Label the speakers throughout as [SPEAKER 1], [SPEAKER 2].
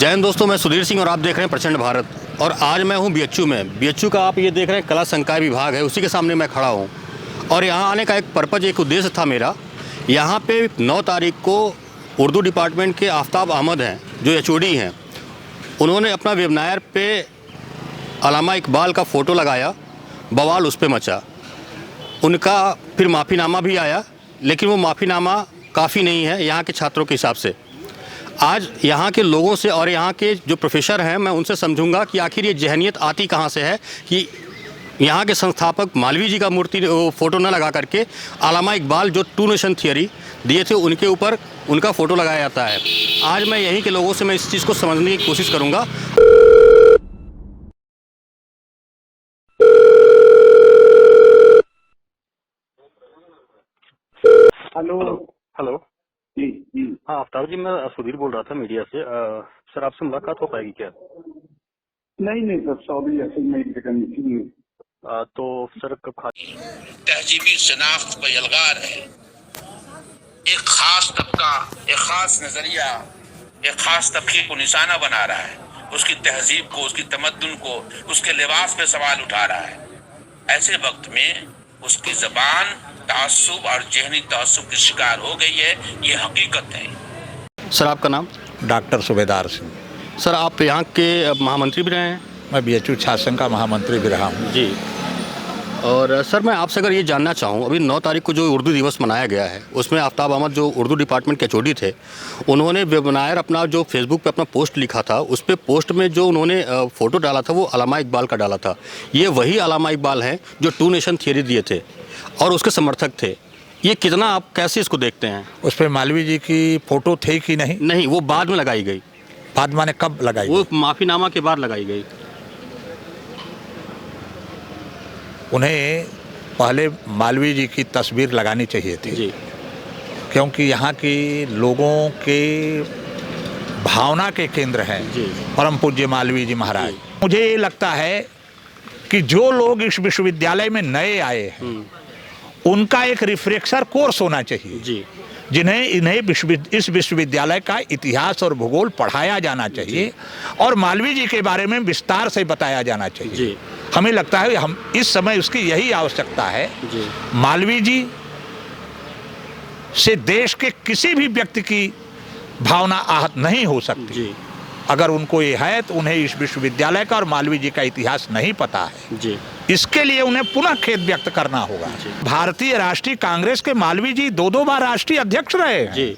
[SPEAKER 1] जय हिंद दोस्तों, मैं सुधीर सिंह और आप देख रहे हैं प्रचंड भारत। और आज मैं हूं बीएचयू में। बीएचयू का आप ये देख रहे हैं कला संकाय विभाग है, उसी के सामने मैं खड़ा हूं। और यहाँ आने का एक पर्पज़, एक उद्देश्य था मेरा। यहाँ पे 9 तारीख को उर्दू डिपार्टमेंट के आफ्ताब अहमद हैं, जो एचओडी हैं, उन्होंने अपना वेबनायर पे अल्लामा इकबाल का फ़ोटो लगाया, बवाल उस पर मचा। उनका फिर माफ़ीनामा भी आया, लेकिन वो माफ़ीनामा काफ़ी नहीं है यहाँ के छात्रों के हिसाब से। आज यहाँ के लोगों से और यहाँ के जो प्रोफेसर हैं, मैं उनसे समझूंगा कि आखिर ये जहनियत आती कहाँ से है कि यहाँ के संस्थापक मालवीय जी का मूर्ति फ़ोटो न लगा करके अल्लामा इकबाल जो टू नेशन थियरी दिए थे उनके ऊपर उनका फ़ोटो लगाया जाता है। आज मैं यहीं के लोगों से मैं इस चीज़ को समझने की कोशिश करूँगा। हेलो।
[SPEAKER 2] जी।
[SPEAKER 1] हाँ आफ्ताब जी, मैं सुधीर बोल रहा था मीडिया से। सर आपसे मुलाकात हो पाएगी क्या?
[SPEAKER 2] नहीं सर, सॉरी, असल में एक जगह मीटिंग है।
[SPEAKER 1] तो सर कब
[SPEAKER 3] तहजीबी शनाख्त पर यलगार है। एक खास तबका, एक खास नजरिया, एक खास तबके को निशाना बना रहा है। उसकी तहजीब को, उसकी तमद्दुन को, उसके लिबास पे सवाल उठा रहा है। ऐसे वक्त में उसकी जबान तासुब और जहनी तासुब की शिकार हो गई है। ये हकीकत है।
[SPEAKER 1] सर आपका नाम?
[SPEAKER 4] डॉक्टर सूबेदार सिंह।
[SPEAKER 1] सर आप यहाँ के महामंत्री भी रहे हैं?
[SPEAKER 4] मैं बीएचयू छात्र संघ का महामंत्री भी रहा हूँ।
[SPEAKER 1] जी। और सर मैं आपसे अगर ये जानना चाहूँ, अभी 9 तारीख को जो उर्दू दिवस मनाया गया है, उसमें आफ्ताब अहमद जो उर्दू डिपार्टमेंट के एचओडी थे, उन्होंने वेबनायर अपना जो फेसबुक पे अपना पोस्ट लिखा था, उस पर पोस्ट में जो उन्होंने फ़ोटो डाला था वो अल्लामा इकबाल का डाला था। ये वही अल्लामा इकबाल हैं जो टू नेशन थियरी दिए थे और उसके समर्थक थे। ये कितना, आप कैसे इसको देखते हैं?
[SPEAKER 4] उस पर मालवीय जी की फ़ोटो थी कि नहीं?
[SPEAKER 1] नहीं, वो बाद में लगाई गई।
[SPEAKER 4] बाद माने कब लगाई?
[SPEAKER 1] वो माफ़ीनामा के बाद लगाई गई।
[SPEAKER 4] उन्हें पहले मालवीय जी की तस्वीर लगानी चाहिए थी
[SPEAKER 1] जी।
[SPEAKER 4] क्योंकि यहाँ के लोगों के भावना के केंद्र हैं
[SPEAKER 1] जी।
[SPEAKER 4] परम पूज्य मालवीय जी महाराज। मुझे ये लगता है कि जो लोग इस विश्वविद्यालय में नए आए हैं उनका एक रिफ्रेशर कोर्स होना चाहिए
[SPEAKER 1] जी।
[SPEAKER 4] इन्हें इस विश्वविद्यालय का इतिहास और भूगोल पढ़ाया जाना चाहिए और मालवीय जी के बारे में विस्तार से बताया जाना चाहिए
[SPEAKER 1] जी।
[SPEAKER 4] हमें लगता है हम इस समय उसकी यही आवश्यकता है
[SPEAKER 1] जी।
[SPEAKER 4] मालवीय जी से देश के किसी भी व्यक्ति की भावना आहत नहीं हो सकती
[SPEAKER 1] जी।
[SPEAKER 4] अगर उनको ये है तो उन्हें इस विश्वविद्यालय का और मालवीय जी का इतिहास नहीं पता है।
[SPEAKER 1] जी।
[SPEAKER 4] इसके लिए उन्हें पुनः खेद व्यक्त करना होगा। भारतीय राष्ट्रीय कांग्रेस के मालवीय जी 2 बार राष्ट्रीय अध्यक्ष रहे हैं।
[SPEAKER 1] जी।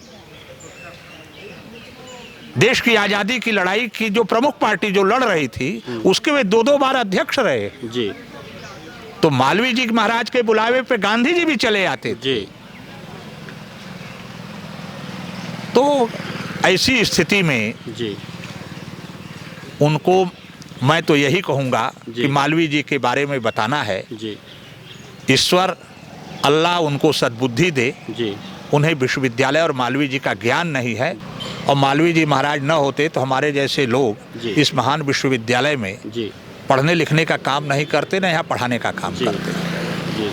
[SPEAKER 4] देश की आजादी की लड़ाई की जो प्रमुख पार्टी जो लड़ रही थी उसके वे 2 बार अध्यक्ष रहे।
[SPEAKER 1] जी।
[SPEAKER 4] तो मालवीय जी महाराज के बुलावे पे गांधी जी भी चले आते थे।
[SPEAKER 1] जी।
[SPEAKER 4] तो ऐसी स्थिति में
[SPEAKER 1] जी।
[SPEAKER 4] उनको मैं तो यही कहूँगा कि मालवीय जी के बारे में बताना है।
[SPEAKER 1] जी।
[SPEAKER 4] ईश्वर अल्लाह उनको सद्बुद्धि दे।
[SPEAKER 1] जी।
[SPEAKER 4] उन्हें विश्वविद्यालय और मालवीय जी का ज्ञान नहीं है और मालवीय जी महाराज न होते तो हमारे जैसे लोग इस महान विश्वविद्यालय में पढ़ने लिखने का काम नहीं करते, न यहाँ पढ़ाने का काम करते।
[SPEAKER 1] जी।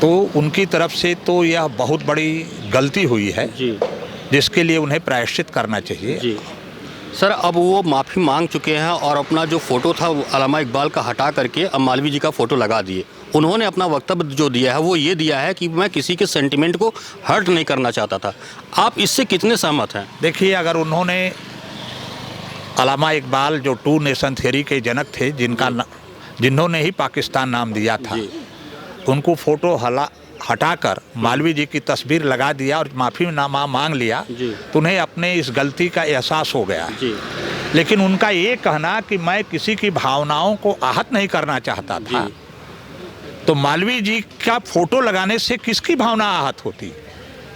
[SPEAKER 4] तो उनकी तरफ से तो यह बहुत बड़ी गलती हुई है जिसके लिए उन्हें प्रायश्चित करना चाहिए।
[SPEAKER 1] जी। सर अब वो माफ़ी मांग चुके हैं और अपना जो फ़ोटो था अल्लामा इकबाल का हटा करके अब मालवीय जी का फ़ोटो लगा दिए। उन्होंने अपना वक्तव्य जो दिया है वो ये दिया है कि मैं किसी के सेंटिमेंट को हर्ट नहीं करना चाहता था। आप इससे कितने सहमत हैं? देखिए,
[SPEAKER 4] अगर उन्होंने अल्लामा इकबाल जो टू नेशन थियरी के जनक थे, जिन्होंने ही पाकिस्तान नाम दिया था, उनको फ़ोटो हटाकर मालवीय जी की तस्वीर लगा दिया और माफ़ीनामा मांग लिया तो उन्हें अपने इस गलती का एहसास हो गया। लेकिन उनका ये कहना कि मैं किसी की भावनाओं को आहत नहीं करना चाहता था, तो मालवीय जी का फोटो लगाने से किसकी भावना आहत होती?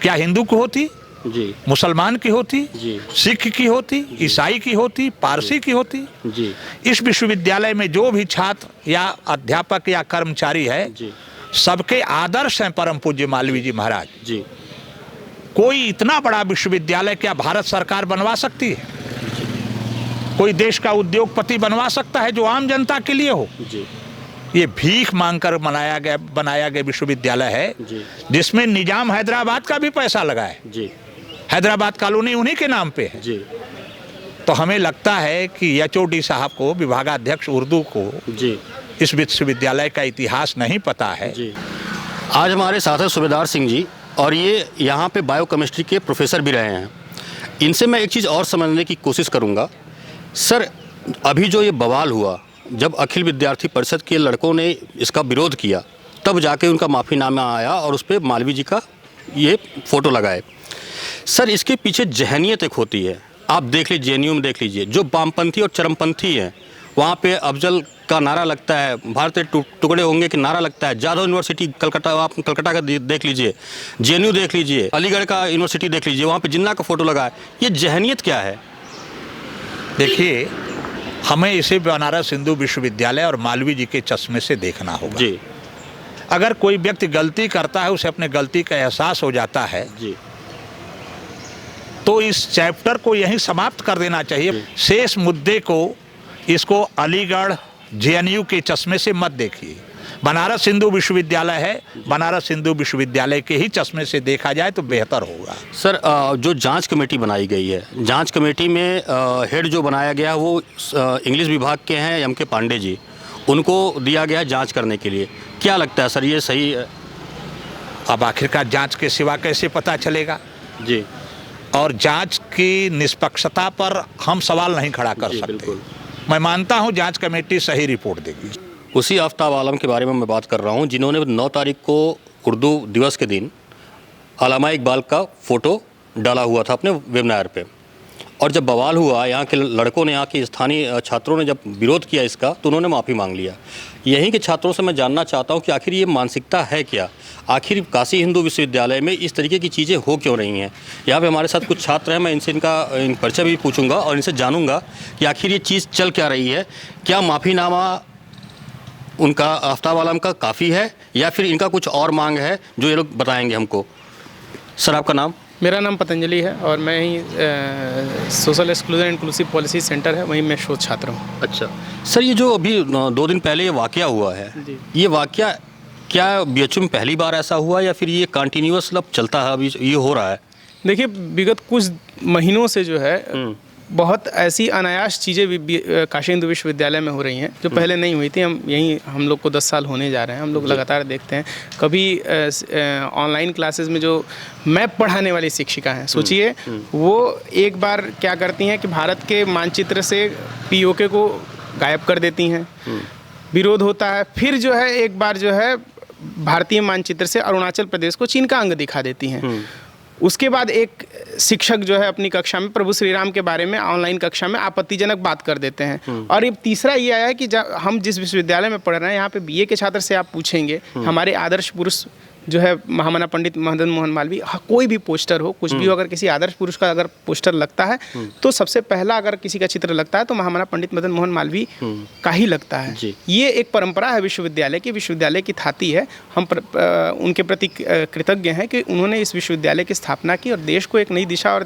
[SPEAKER 4] क्या हिंदू की होती? मुसलमान की होती? सिख की होती? ईसाई की होती? पारसी की होती? इस विश्वविद्यालय में जो भी छात्र या अध्यापक या कर्मचारी है सबके आदर्श हैं परम पूज्य मालवीय जी महाराज। कोई इतना बड़ा विश्वविद्यालय क्या भारत सरकार बनवा सकती है? कोई देश का उद्योगपति बनवा सकता है जो आम जनता के लिए हो? ये भीख मांगकर बनाया गया विश्वविद्यालय है जिसमें निजाम हैदराबाद का भी पैसा लगा है। हैदराबाद कॉलोनी उन्हीं के नाम पे है। तो हमें लगता है कि HOD साहब को, विभागाध्यक्ष उर्दू को,
[SPEAKER 1] जी
[SPEAKER 4] इस विश्वविद्यालय का इतिहास नहीं पता है।
[SPEAKER 1] जी। आज हमारे साथ है सूबेदार सिंह जी, और ये यहाँ पे बायोकेमिस्ट्री के प्रोफेसर भी रहे हैं। इनसे मैं एक चीज़ और समझने की कोशिश करूँगा। सर, अभी जो ये बवाल हुआ, जब अखिल विद्यार्थी परिषद के लड़कों ने इसका विरोध किया, तब जाके उनका माफ़ीनामा आया और उस पर मालवीय जी का ये फ़ोटो लगाए। सर, इसके पीछे जहनीत एक होती है। आप देख लीजिए, JNU में देख लीजिए, जो वामपंथी और चरमपंथी हैं, वहाँ पे अफजल का नारा लगता है, भारतीय टुकड़े होंगे कि नारा लगता है। जादव यूनिवर्सिटी कलकत्ता, आप कलकत्ता का देख लीजिए, JNU देख लीजिए, अलीगढ़ का यूनिवर्सिटी देख लीजिए, वहाँ पे जिन्ना का फ़ोटो लगा है। ये जहनीत क्या है?
[SPEAKER 4] देखिए, हमें इसे बनारस हिंदू विश्वविद्यालय और मालवीय जी के चश्मे से देखना होगा।
[SPEAKER 1] जी।
[SPEAKER 4] अगर कोई व्यक्ति गलती करता है, उसे अपने गलती का एहसास हो जाता है,
[SPEAKER 1] जी।
[SPEAKER 4] तो इस चैप्टर को यहीं समाप्त कर देना चाहिए। शेष मुद्दे को, इसको अलीगढ़, JNU के चश्मे से मत देखिए। बनारस हिंदू विश्वविद्यालय है, बनारस हिंदू विश्वविद्यालय के ही चश्मे से देखा जाए तो बेहतर होगा।
[SPEAKER 1] सर, जो जांच कमेटी बनाई गई है, जांच कमेटी में हेड जो बनाया गया वो इंग्लिश विभाग के हैं MK पांडे जी, उनको दिया गया जांच करने के लिए। क्या लगता है सर, ये सही है?
[SPEAKER 4] अब आखिरकार जांच के सिवा कैसे पता चलेगा?
[SPEAKER 1] जी।
[SPEAKER 4] और जांच की निष्पक्षता पर हम सवाल नहीं खड़ा कर सकते।
[SPEAKER 1] बिल्कुल।
[SPEAKER 4] मैं मानता हूं जांच कमेटी सही रिपोर्ट देगी।
[SPEAKER 1] उसी आफ्ताब आलम के बारे में मैं बात कर रहा हूं, जिन्होंने 9 तारीख को उर्दू दिवस के दिन अल्लामा इकबाल का फ़ोटो डाला हुआ था अपने वेबनायर पे। और जब बवाल हुआ, यहाँ के लड़कों ने, यहाँ के स्थानीय छात्रों ने जब विरोध किया इसका, तो उन्होंने माफ़ी मांग लिया। यहीं के छात्रों से मैं जानना चाहता हूँ कि आखिर ये मानसिकता है क्या? आखिर काशी हिंदू विश्वविद्यालय में इस तरीके की चीज़ें हो क्यों रही हैं? यहाँ पे हमारे साथ कुछ छात्र हैं, मैं इनसे इनका परिचय भी पूछूंगा और इनसे जानूंगा कि आखिर ये चीज़ चल क्या रही है। क्या माफ़ीनामा उनका आफ्ताब आलम का काफ़ी है, या फिर इनका कुछ और मांग है जो ये लोग बताएंगे हमको? सर, आपका नाम?
[SPEAKER 5] मेरा नाम पतंजलि है और मैं ही social exclusion inclusive policy centre है, वहीं मैं शोध छात्र हूँ।
[SPEAKER 1] अच्छा सर, ये जो अभी 2 दिन पहले ये वाकया हुआ है, ये वाकया क्या BHU में पहली बार ऐसा हुआ, या फिर ये कंटिन्यूअस चलता है, अभी ये हो रहा है?
[SPEAKER 5] देखिए, विगत कुछ महीनों से जो है बहुत ऐसी अनायास चीज़ें काशी हिंदू विश्वविद्यालय में हो रही हैं जो पहले नहीं हुई थी। हम लोग को 10 साल होने जा रहे हैं, हम लोग लगातार देखते हैं। कभी ऑनलाइन क्लासेस में जो मैप पढ़ाने वाली शिक्षिका हैं, सोचिए वो एक बार क्या करती हैं कि भारत के मानचित्र से POK को गायब कर देती हैं, विरोध होता है। फिर जो है एक बार जो है भारतीय मानचित्र से अरुणाचल प्रदेश को चीन का अंग दिखा देती हैं। उसके बाद एक शिक्षक जो है अपनी कक्षा में प्रभु श्री राम के बारे में ऑनलाइन कक्षा में आपत्तिजनक बात कर देते हैं। और ये तीसरा ये आया है कि जब हम जिस विश्वविद्यालय में पढ़ रहे हैं, यहाँ पे BA के छात्र से आप पूछेंगे, हमारे आदर्श पुरुष जो है महामना पंडित मदन मोहन मालवीय, कोई भी पोस्टर हो, कुछ भी हो, अगर किसी आदर्श पुरुष का अगर पोस्टर लगता है तो सबसे पहला अगर किसी का चित्र लगता है तो महामना पंडित मदन मोहन मालवीय का ही लगता है। ये एक परंपरा है विश्वविद्यालय की, विश्वविद्यालय की थाती है। हम उनके प्रति कृतज्ञ हैं कि उन्होंने इस विश्वविद्यालय की स्थापना की और देश को एक नई दिशा और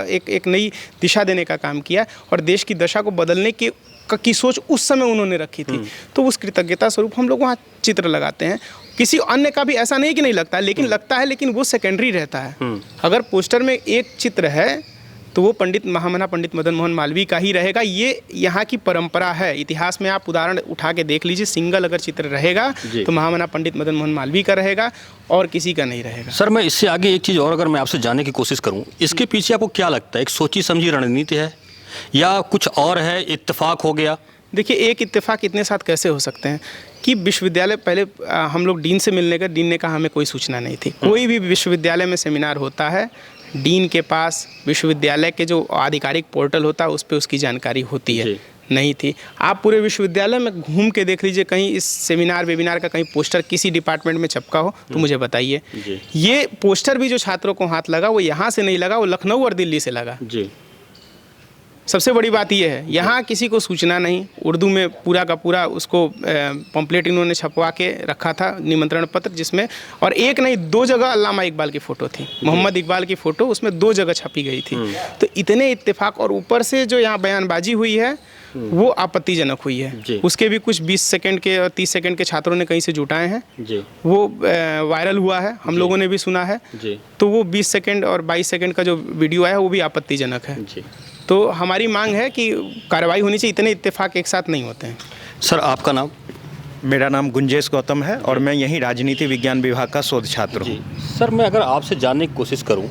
[SPEAKER 5] एक नई दिशा देने का काम किया, और देश की दशा को बदलने की सोच उस समय उन्होंने रखी थी। तो उस कृतज्ञता स्वरूप हम लोग वहाँ चित्र लगाते हैं। किसी अन्य का भी ऐसा नहीं कि नहीं लगता है, लेकिन लगता है, लेकिन वो सेकेंडरी रहता है। अगर पोस्टर में एक चित्र है तो वो महामना पंडित मदन मोहन मालवीय का ही रहेगा। ये यहाँ की परंपरा है। इतिहास में आप उदाहरण उठा के देख लीजिए, सिंगल अगर चित्र रहेगा तो महामना पंडित मदन मोहन मालवीय का रहेगा और किसी का नहीं रहेगा।
[SPEAKER 1] सर, मैं इससे आगे एक चीज़ और अगर मैं आपसे जानने की कोशिश करूँ, इसके पीछे आपको क्या लगता है? एक सोची समझी रणनीति है या कुछ और है, इत्तेफाक हो गया?
[SPEAKER 5] देखिए, एक इत्तेफाक इतने साथ कैसे हो सकते हैं कि विश्वविद्यालय पहले हम लोग डीन से मिलने गए, डीन ने कहा हमें कोई सूचना नहीं थी। कोई भी विश्वविद्यालय में सेमिनार होता है, डीन के पास विश्वविद्यालय के जो आधिकारिक पोर्टल होता है उस पर उसकी जानकारी होती है, नहीं थी। आप पूरे विश्वविद्यालय में घूम के देख लीजिए, कहीं इस सेमिनार वेबिनार का कहीं पोस्टर किसी डिपार्टमेंट में छपका हो तो मुझे बताइए। ये पोस्टर भी जो छात्रों को हाथ लगा वो यहाँ से नहीं लगा, वो लखनऊ और दिल्ली से लगा। सबसे बड़ी बात यह है, यहाँ किसी को सूचना नहीं। उर्दू में पूरा का पूरा उसको पम्पलेट इन्होंने छपवा के रखा था, निमंत्रण पत्र, जिसमें और एक नहीं 2 जगह अल्लामा इकबाल की फ़ोटो थी, मोहम्मद इकबाल की फ़ोटो उसमें 2 जगह छपी गई थी। तो इतने इत्तेफाक, और ऊपर से जो यहाँ बयानबाजी हुई है वो आपत्तिजनक हुई है। उसके भी कुछ 20 सेकंड के और 30 सेकंड के छात्रों ने कहीं से जुटाए हैं, वो वायरल हुआ है, हम लोगों ने भी सुना है। तो वो 20 सेकंड और 22 सेकंड का जो वीडियो आया वो भी आपत्तिजनक है। तो हमारी मांग है कि कार्रवाई होनी चाहिए, इतने इत्तेफाक एक साथ नहीं होते हैं।
[SPEAKER 1] सर आपका नाम?
[SPEAKER 6] मेरा नाम गुंजेश गौतम है और मैं यहीं राजनीति विज्ञान विभाग का शोध छात्र हूँ।
[SPEAKER 1] सर मैं अगर आपसे जानने की कोशिश करूं,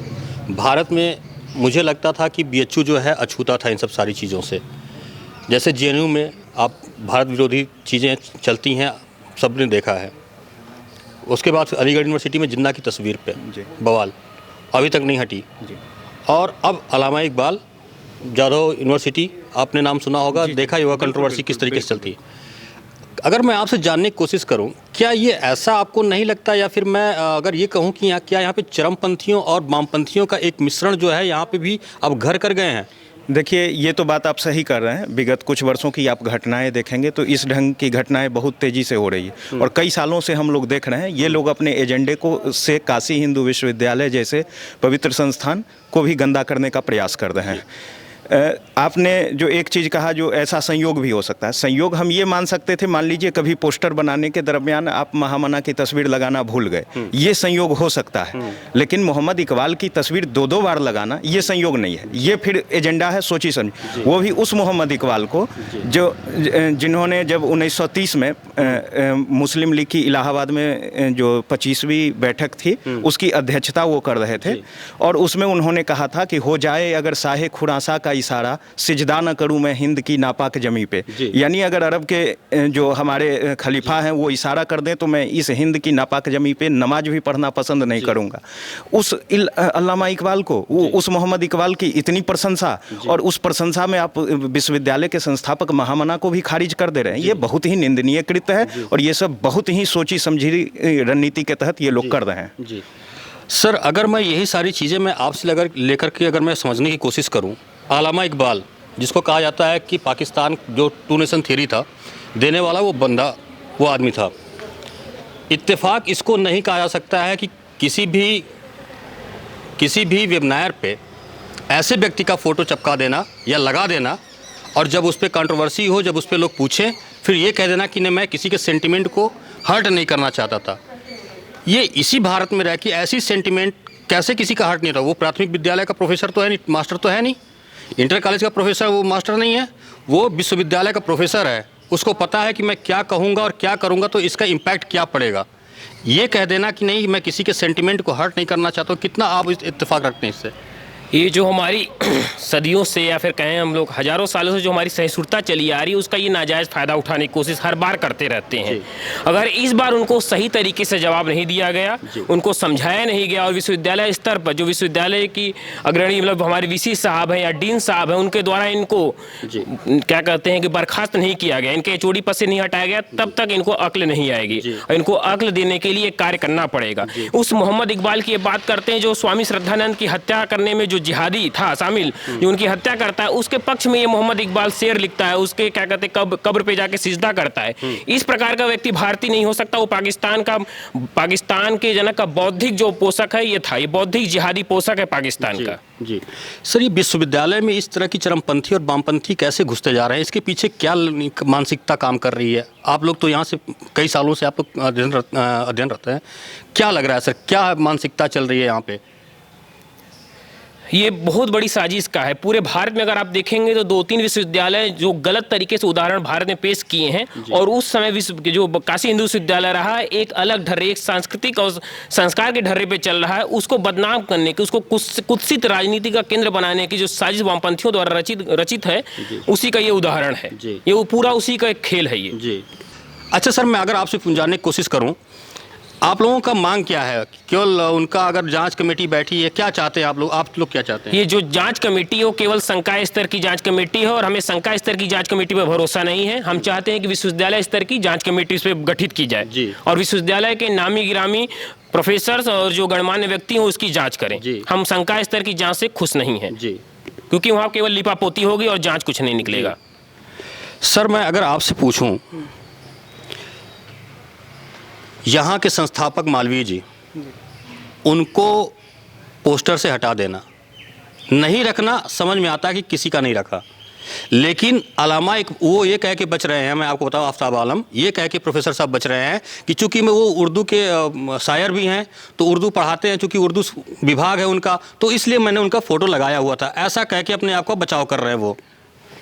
[SPEAKER 1] भारत में मुझे लगता था कि बीएचयू जो है अछूता था इन सब सारी चीज़ों से। जैसे जेएनयू में आप भारत विरोधी चीज़ें चलती हैं, सबने देखा है। उसके बाद अलीगढ़ यूनिवर्सिटी में जिन्ना की तस्वीर पे बवाल अभी तक नहीं हटी। और अब अल्लामा इकबाल जाधव यूनिवर्सिटी, आपने नाम सुना होगा, देखा ही होगा कंट्रोवर्सी किस तरीके से चलती है। अगर मैं आपसे जानने की कोशिश करूं, क्या ये ऐसा आपको नहीं लगता, या फिर मैं अगर ये कहूं कि क्या यहाँ पे चरमपंथियों और वामपंथियों का एक मिश्रण जो है यहाँ पे भी अब घर कर गए हैं?
[SPEAKER 6] देखिए, ये तो बात आप सही कर रहे हैं। विगत कुछ वर्षों की आप घटनाएं देखेंगे तो इस ढंग की घटनाएं बहुत तेज़ी से हो रही है और कई सालों से हम लोग देख रहे हैं। ये लोग अपने एजेंडे को से काशी हिंदू विश्वविद्यालय जैसे पवित्र संस्थान को भी गंदा करने का प्रयास कर रहे हैं। आपने जो एक चीज़ कहा, जो ऐसा संयोग भी हो सकता है। संयोग हम ये मान सकते थे, मान लीजिए कभी पोस्टर बनाने के दरमियान आप महामना की तस्वीर लगाना भूल गए, ये संयोग हो सकता है। लेकिन मोहम्मद इकबाल की तस्वीर दो बार लगाना ये संयोग नहीं है, ये फिर एजेंडा है सोची समझी। वो भी उस मोहम्मद इकबाल को जो जिन्होंने जब 1930 में मुस्लिम लीग की इलाहाबाद में जो 25वीं बैठक थी उसकी अध्यक्षता वो कर रहे थे और उसमें उन्होंने कहा था कि हो जाए अगर साहे खुरासा का इशारा, सिजदा न करूं मैं हिंद की नापाक जमी पे। यानी अगर अरब के जो हमारे खलीफा हैं वो इशारा कर दें तो मैं इस हिंद की नापाक जमी पे नमाज भी पढ़ना पसंद नहीं करूंगा। उस अल्लामा इकबाल को, उस मोहम्मद इकबाल की इतनी प्रशंसा, और उस प्रशंसा में आप विश्वविद्यालय के संस्थापक महामना को भी खारिज कर दे रहे हैं। ये बहुत ही निंदनीय कृत्य है और ये सब बहुत ही सोची समझी रणनीति के तहत ये लोग कर रहे हैं।
[SPEAKER 1] सर अगर मैं यही सारी चीज़ें मैं आपसे लेकर के अगर मैं समझने की कोशिश करूं, अल्लामा इकबाल जिसको कहा जाता है कि पाकिस्तान जो टू नेशन थ्योरी था देने वाला वो बंदा, वो आदमी था। इत्तेफाक इसको नहीं कहा जा सकता है कि किसी भी वेबनायर पे ऐसे व्यक्ति का फ़ोटो चिपका देना या लगा देना और जब उस पर कंट्रोवर्सी हो, जब उस पर लोग पूछें, फिर ये कह देना कि नहीं मैं किसी के सेंटिमेंट को हर्ट नहीं करना चाहता था। ये इसी भारत में रह के ऐसी सेंटिमेंट कैसे किसी का हर्ट नहीं रहा? वो प्राथमिक विद्यालय का प्रोफेसर तो है नहीं, मास्टर तो है नहीं, इंटर कॉलेज का प्रोफेसर वो मास्टर नहीं है, वो विश्वविद्यालय का प्रोफेसर है। उसको पता है कि मैं क्या कहूँगा और क्या करूँगा तो इसका इम्पैक्ट क्या पड़ेगा। ये कह देना कि नहीं मैं किसी के सेंटिमेंट को हर्ट नहीं करना चाहता हूँ, कितना आप इत्तेफाक रखते हैं इससे?
[SPEAKER 7] ये जो हमारी सदियों से या फिर कहें हम लोग हजारों सालों से जो हमारी सहिष्णुता चली आ रही है उसका ये नाजायज़ फ़ायदा उठाने की कोशिश हर बार करते रहते हैं। अगर इस बार उनको सही तरीके से जवाब नहीं दिया गया, उनको समझाया नहीं गया और विश्वविद्यालय स्तर पर जो विश्वविद्यालय की अग्रणी मतलब हमारे वीसी साहब हैं या डीन साहब हैं उनके द्वारा इनको क्या कहते हैं कि बर्खास्त नहीं किया गया, इनके एचओडी पद से नहीं हटाया गया, तब तक इनको अक्ल नहीं आएगी और इनको अक्ल देने के लिए कार्य करना पड़ेगा। उस मोहम्मद इकबाल की बात करते हैं जो स्वामी श्रद्धानंद की हत्या करने में जो जिहादी था शामिल, जो उनकी हत्या करता है, उसके पक्ष में ये मोहम्मद इकबाल शेर लिखता है, उसके क्या कहते हैं कब्र पे जाके सिजदा करता है। इस प्रकार का व्यक्ति भारतीय नहीं हो सकता। वो पाकिस्तान के जनक का बौद्धिक जो पोषक है ये था, ये बौद्धिक जिहादी पोषक है पाकिस्तान का।
[SPEAKER 1] जी सर, ये विश्वविद्यालय में इस तरह की चरमपंथी और वामपंथी कैसे घुसते जा रहे हैं? इसके पीछे क्या मानसिकता काम कर रही है? आप लोग तो यहाँ से कई सालों से आप लोग अध्ययन रहते हैं, क्या लग रहा है सर, क्या मानसिकता चल रही है यहाँ पे?
[SPEAKER 7] ये बहुत बड़ी साजिश का है। पूरे भारत में अगर आप देखेंगे तो 2-3 विश्वविद्यालय जो गलत तरीके से उदाहरण भारत में पेश किए हैं और उस समय जो काशी हिंदू विश्वविद्यालय रहा एक अलग ढर्रे, एक सांस्कृतिक और संस्कार के ढर्रे पे चल रहा है, उसको बदनाम करने की, उसको कुत्सित राजनीति का केंद्र बनाने की जो साजिश वामपंथियों द्वारा रचित है, उसी का ये उदाहरण है। ये वो पूरा उसी का एक खेल है ये।
[SPEAKER 1] अच्छा सर, मैं अगर आपसे जानने की कोशिश करूँ, आप लोगों का मांग क्या है? केवल उनका अगर जांच कमेटी बैठी है, क्या चाहते हैं आप लोग क्या चाहते हैं?
[SPEAKER 7] ये जो जांच कमेटी है वो केवल संकाय स्तर की जांच कमेटी है और हमें संकाय स्तर की जांच कमेटी पर भरोसा नहीं है। हम चाहते हैं कि विश्वविद्यालय स्तर की जांच कमेटी इस पर गठित की जाए और विश्वविद्यालय के नामी गिरामी प्रोफेसर और जो गणमान्य व्यक्ति हैं उसकी जाँच करें। हम संकाय स्तर की जाँच से खुश नहीं है क्योंकि वहाँ केवल लिपापोती होगी और जाँच कुछ नहीं निकलेगा।
[SPEAKER 1] सर मैं अगर आपसे पूछूँ, यहाँ के संस्थापक मालवीय जी, उनको पोस्टर से हटा देना, नहीं रखना समझ में आता है कि किसी का नहीं रखा, लेकिन अलामा एक वो ये कह के बच रहे हैं, मैं आपको बताऊं आफ्ताब आलम ये कह के प्रोफेसर साहब बच रहे हैं कि चूंकि मैं वो उर्दू के शायर भी हैं तो उर्दू पढ़ाते हैं, चूंकि उर्दू विभाग है उनका, तो इसलिए मैंने उनका फ़ोटो लगाया हुआ था, ऐसा कह के अपने आप को बचाव कर रहे हैं वो।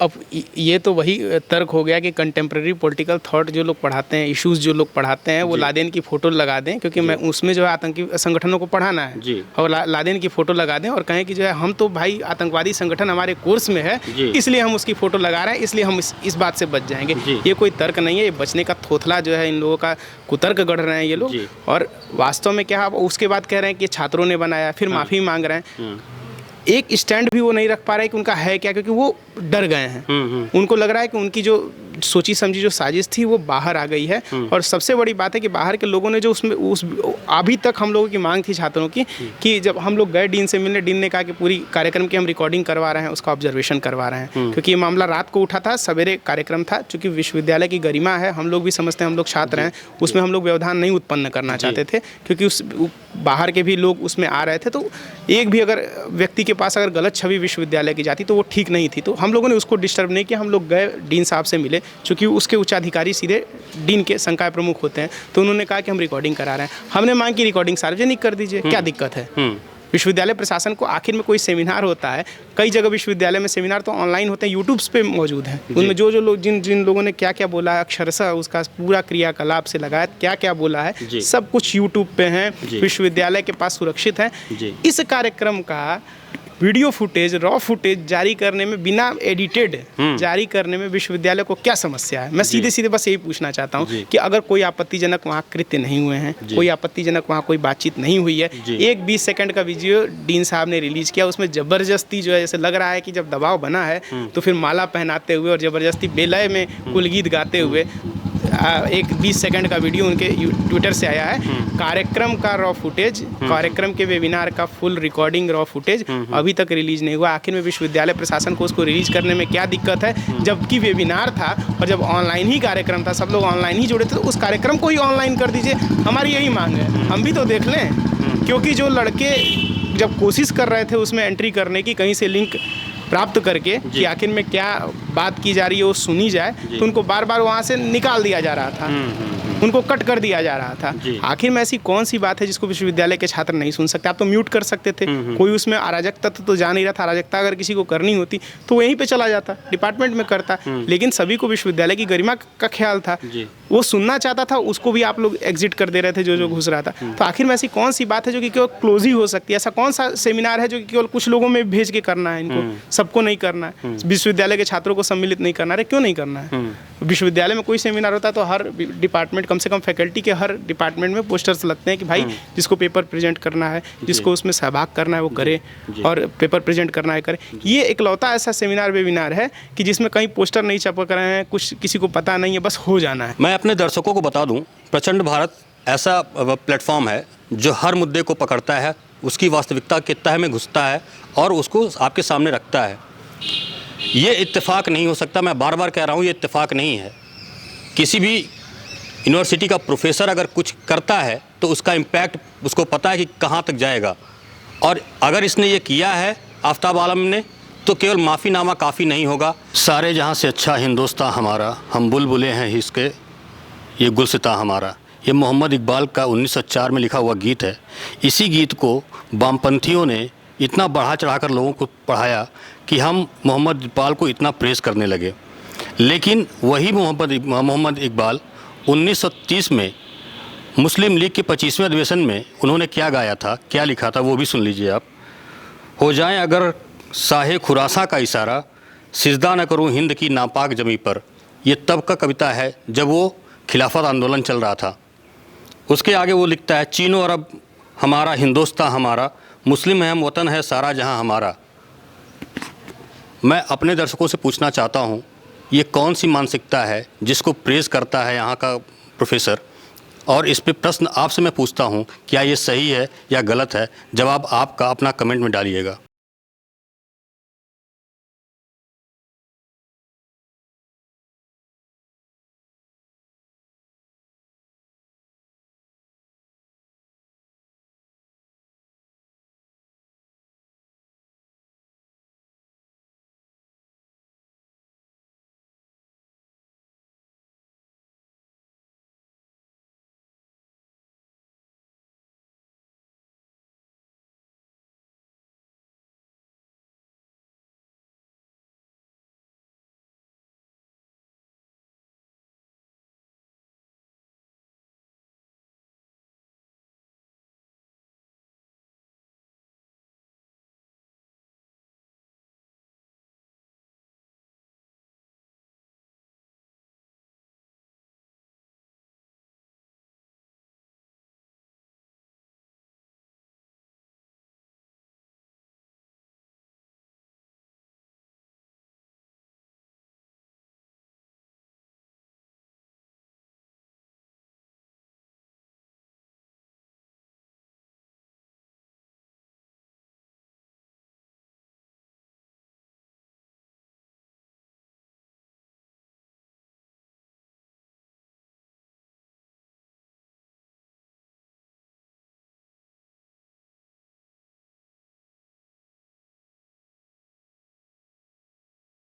[SPEAKER 5] अब ये तो वही तर्क हो गया कि कंटेम्प्रेरी पॉलिटिकल थॉट जो लोग पढ़ाते हैं, इश्यूज जो लोग पढ़ाते हैं, वो लादेन की फ़ोटो लगा दें, क्योंकि मैं उसमें जो है आतंकी संगठनों को पढ़ाना है
[SPEAKER 1] जी।
[SPEAKER 5] और लादेन की फ़ोटो लगा दें और कहें कि जो है हम तो भाई आतंकवादी संगठन हमारे कोर्स में है, इसलिए हम उसकी फ़ोटो लगा रहे हैं, इसलिए हम इस बात से बच जाएंगे। ये कोई तर्क नहीं है, ये बचने का थोथला जो है इन लोगों का कुतर्क गढ़ रहे हैं ये लोग। और वास्तव में क्या, उसके बाद कह रहे हैं कि छात्रों ने बनाया, फिर माफ़ी मांग रहे हैं। एक स्टैंड भी वो नहीं रख पा रहे कि उनका है क्या, क्योंकि वो डर गए हैं। उनको लग रहा है कि उनकी जो सोची समझी जो साजिश थी वो बाहर आ गई है। और सबसे बड़ी बात है कि बाहर के लोगों ने जो उसमें अभी तक हम लोगों की मांग थी छात्रों की कि जब हम लोग गए डीन से मिलने, डीन ने कहा कि पूरी कार्यक्रम की हम रिकॉर्डिंग करवा रहे हैं, उसका ऑब्जर्वेशन करवा रहे हैं, क्योंकि ये मामला रात को उठा था, सवेरे कार्यक्रम था। चूँकि विश्वविद्यालय की गरिमा है, हम लोग भी समझते हैं, हम लोग छात्र हैं, उसमें हम लोग व्यवधान नहीं उत्पन्न करना चाहते थे, क्योंकि उस बाहर के भी लोग उसमें आ रहे थे। तो एक भी अगर व्यक्ति के पास अगर गलत छवि विश्वविद्यालय की जाती तो वो ठीक नहीं थी। तो हम लोगों ने उसको डिस्टर्ब नहीं किया, हम लोग गए डीन साहब से मिले, चूँकि उसके उच्चाधिकारी सीधे डीन के संकाय प्रमुख होते हैं। तो उन्होंने कहा कि हम रिकॉर्डिंग करा रहे हैं। हमने मांग की रिकॉर्डिंग सार्वजनिक कर दीजिए, क्या दिक्कत है। विश्वविद्यालय प्रशासन को आखिर में कोई सेमिनार होता है, कई जगह विश्वविद्यालय में सेमिनार तो ऑनलाइन होते हैं, यूट्यूब्स पे मौजूद हैं, उनमें जो लोग जिन लोगों ने क्या क्या बोला है, अक्षरशः उसका पूरा क्रियाकलाप से लगाया क्या क्या बोला है, सब कुछ यूट्यूब पे हैं, विश्वविद्यालय के पास सुरक्षित है। इस कार्यक्रम का वीडियो फुटेज, रॉ फुटेज जारी करने में, बिना एडिटेड जारी करने में विश्वविद्यालय को क्या समस्या है। मैं सीधे सीधे बस यही पूछना चाहता हूँ कि अगर कोई आपत्तिजनक वहाँ कृत्य नहीं हुए हैं, कोई आपत्तिजनक वहाँ कोई बातचीत नहीं हुई है, एक 20 सेकंड का वीडियो डीन साहब ने रिलीज किया, उसमें ज़बरदस्ती जो है, जैसे लग रहा है कि जब दबाव बना है तो फिर माला पहनाते हुए और ज़बरदस्ती बेलय में कुल गीत गाते हुए एक 20 सेकंड का वीडियो उनके ट्विटर से आया है। कार्यक्रम का रॉ फुटेज, कार्यक्रम के वेबिनार का फुल रिकॉर्डिंग रॉ फुटेज अभी तक रिलीज नहीं हुआ। आखिर में विश्वविद्यालय प्रशासन को उसको रिलीज करने में क्या दिक्कत है, जबकि वेबिनार था और जब ऑनलाइन ही कार्यक्रम था, सब लोग ऑनलाइन ही जुड़े थे, तो उस कार्यक्रम को ही ऑनलाइन कर दीजिए। हमारी यही मांग है, हम भी तो देख लें, क्योंकि जो लड़के जब कोशिश कर रहे थे उसमें एंट्री करने की, कहीं से लिंक प्राप्त करके कि आखिर में क्या बात की जा रही है वो सुनी जाए, तो उनको बार बार वहाँ से निकाल दिया जा रहा था, उनको कट कर दिया जा रहा था। आखिर में ऐसी कौन सी बात है जिसको विश्वविद्यालय के छात्र नहीं सुन सकते। आप तो म्यूट कर सकते थे, कोई उसमें अराजक तत्व तो जा नहीं रहा था। अराजकता अगर किसी को करनी होती तो वहीं पे चला जाता, डिपार्टमेंट में करता, लेकिन सभी को विश्वविद्यालय की गरिमा का ख्याल था, वो सुनना चाहता था, उसको भी आप लोग एग्जिट कर दे रहे थे जो घुस रहा था। तो आखिर में ऐसी कौन सी बात है जो कि केवल क्लोज ही हो सकती है। ऐसा कौन सा सेमिनार है जो कि केवल कुछ लोगों में भेज के करना है, इनको सबको नहीं करना है, विश्वविद्यालय के छात्रों को सम्मिलित नहीं करना है, क्यों नहीं करना है। विश्वविद्यालय में कोई सेमिनार होता है तो हर डिपार्टमेंट, कम से कम फैकल्टी के हर डिपार्टमेंट में पोस्टर्स लगते हैं कि भाई जिसको पेपर प्रेजेंट करना है, जिसको उसमें सहभाग करना है वो करे, और पेपर प्रेजेंट करना है करे। ये इकलौता ऐसा सेमिनार वेबिनार है कि जिसमें कहीं पोस्टर नहीं छपक रहे हैं, कुछ किसी को पता नहीं है, बस हो जाना है।
[SPEAKER 1] मैं अपने दर्शकों को बता दूं, प्रचंड भारत ऐसा प्लेटफॉर्म है जो हर मुद्दे को पकड़ता है, उसकी वास्तविकता के तह में घुसता है और उसको आपके सामने रखता है। ये इत्तेफाक नहीं हो सकता, मैं बार बार कह रहा हूँ, ये इत्तेफाक नहीं है। किसी भी यूनिवर्सिटी का प्रोफेसर अगर कुछ करता है तो उसका इम्पैक्ट उसको पता है कि कहाँ तक जाएगा, और अगर इसने ये किया है आफ्ताब आलम ने, तो केवल माफ़ीनामा काफ़ी नहीं होगा। सारे जहाँ से अच्छा हिंदुस्तान हमारा, हम बुलबुलें हैं इसके, ये गुलसिता हमारा, ये मोहम्मद इकबाल का 1904 में लिखा हुआ गीत है। इसी गीत को वामपंथियों ने इतना बढ़ा चढ़ाकर लोगों को पढ़ाया कि हम मोहम्मद इकबाल को इतना प्रेस करने लगे। लेकिन वही मोहम्मद इकबाल 1930 में मुस्लिम लीग के 25वें अधिवेशन में उन्होंने क्या गाया था, क्या लिखा था, वो भी सुन लीजिए आप। हो जाए अगर साहे खुरासा का इशारा, सिजदा न करूं हिंद की नापाक जमी पर। ये तब का कविता है जब वो खिलाफत आंदोलन चल रहा था। उसके आगे वो लिखता है, चीनो अरब हमारा, हिंदुस्तान हमारा, मुस्लिम है हम, वतन है सारा जहां हमारा। मैं अपने दर्शकों से पूछना चाहता हूं, ये कौन सी मानसिकता है जिसको प्रेज़ करता है यहाँ का प्रोफेसर, और इस पे प्रश्न आपसे मैं पूछता हूं, क्या ये सही है या गलत है? जवाब आपका अपना कमेंट में डालिएगा।